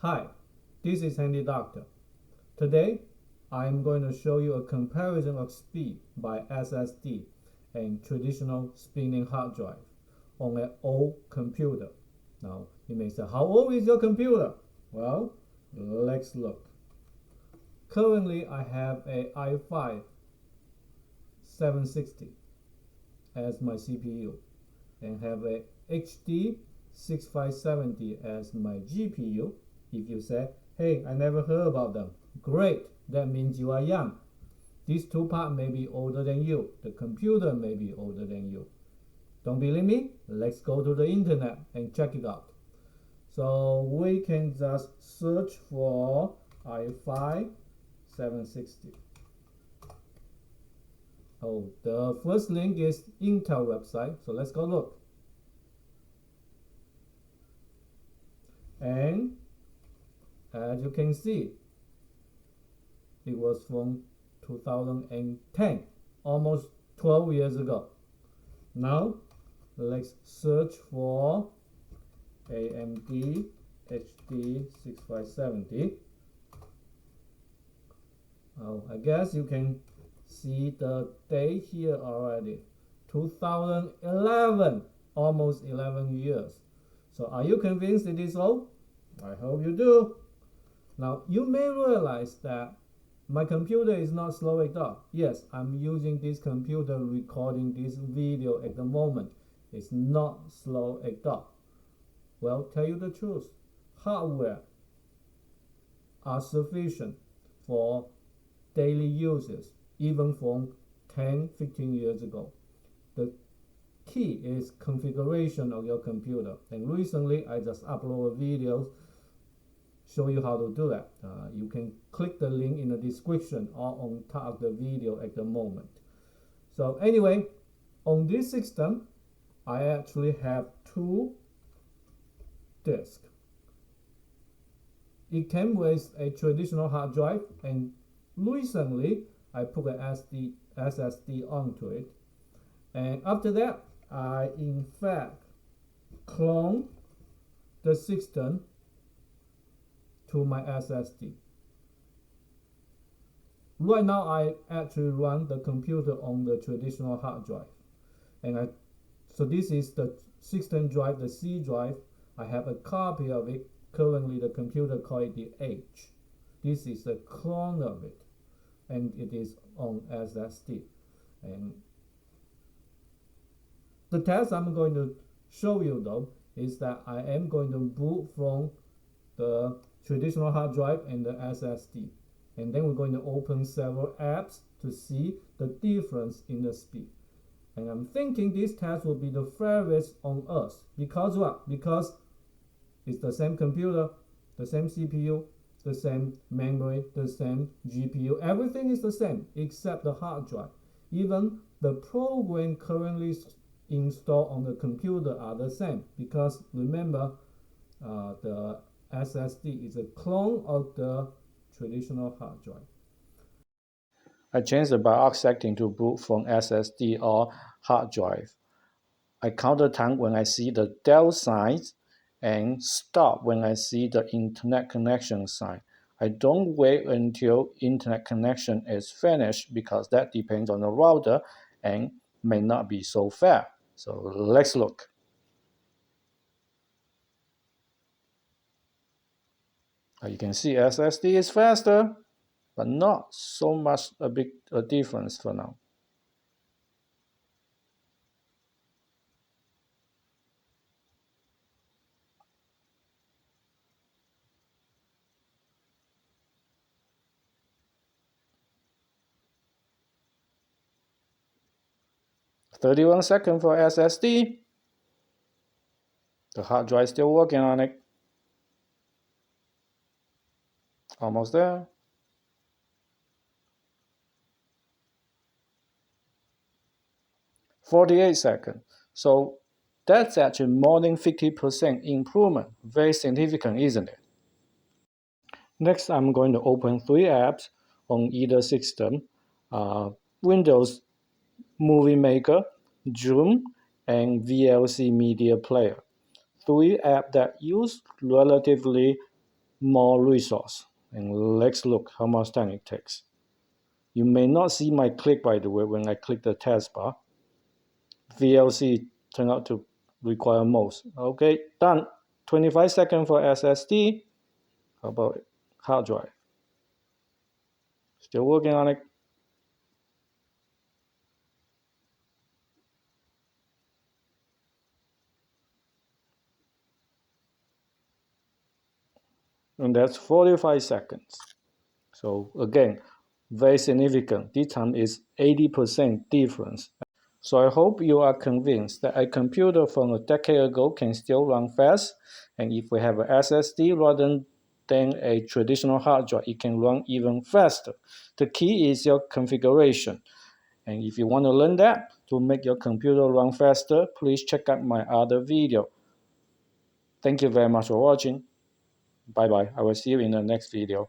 Hi, this is Handy Doctor. Today, I am going to show you a comparison of speed by SSD and traditional spinning hard drive on an old computer. Now, you may say, how old is your computer? Well, let's look. Currently, I have a i5 760 as my CPU and have a HD 6570 as my GPU. If you say, hey, I never heard about them, great, that means you are young. These two parts may be older than you. The computer may be older than you. Don't believe me? Let's go to the internet and check it out. So we can just search for i5 760. Oh, the first link is Intel website, so let's go look. And as you can see, it was from 2010, almost 12 years ago. Now, let's search for AMD HD 6570. Oh, I guess you can see the date here already. 2011, almost 11 years. So are you convinced it is old? I hope you do. Now, you may realize that my computer is not slowing down. Yes, I'm using this computer recording this video at the moment. It's not slowing down. Well, tell you the truth, hardware are sufficient for daily uses, even from 10-15 years ago. The key is configuration of your computer. And recently, I just uploaded videos show you how to do that. You can click the link in the description or on top of the video at the moment. So anyway, on this system, I actually have two disks. It came with a traditional hard drive, and recently I put an SSD onto it. And after that, I in fact cloned the system to my SSD. Right now, I actually run the computer on the traditional hard drive. And so this is the system drive, the C drive. I have a copy of it. Currently, the computer calls it the H. This is a clone of it, and it is on SSD. And the test I'm going to show you though is that I am going to boot from the traditional hard drive and the SSD, and then we're going to open several apps to see the difference in the speed. And I'm thinking this test will be the fairest on earth. Because what? Because it's the same computer, the same CPU, the same memory, the same GPU. Everything is the same except the hard drive. Even the program currently installed on the computer are the same, because remember, the SSD is a clone of the traditional hard drive. I change the BIOS setting to boot from SSD or hard drive. I count the time when I see the Dell sign and stop when I see the internet connection sign. I don't wait until internet connection is finished, because that depends on the router and may not be so fair. So let's look. You can see SSD is faster, but not so much a big difference for now. "31 seconds for SSD. The hard drive still working on it. Almost there. 48 seconds. So that's actually more than 50% improvement. Very significant, isn't it? Next, I'm going to open 3 apps on either system. Windows Movie Maker, Zoom, and VLC Media Player. 3 apps that use relatively more resource. And let's look how much time it takes. You may not see my click, by the way, when I click the taskbar. VLC turned out to require most. Okay, done. 25 seconds for SSD. How about hard drive? Still working on it. And that's 45 seconds. So again, very significant. This time is 80% difference. So I hope you are convinced that a computer from a decade ago can still run fast. And if we have an SSD rather than a traditional hard drive, it can run even faster. The key is your configuration. And if you want to learn that to make your computer run faster, please check out my other video. Thank you very much for watching. Bye bye. I will see you in the next video.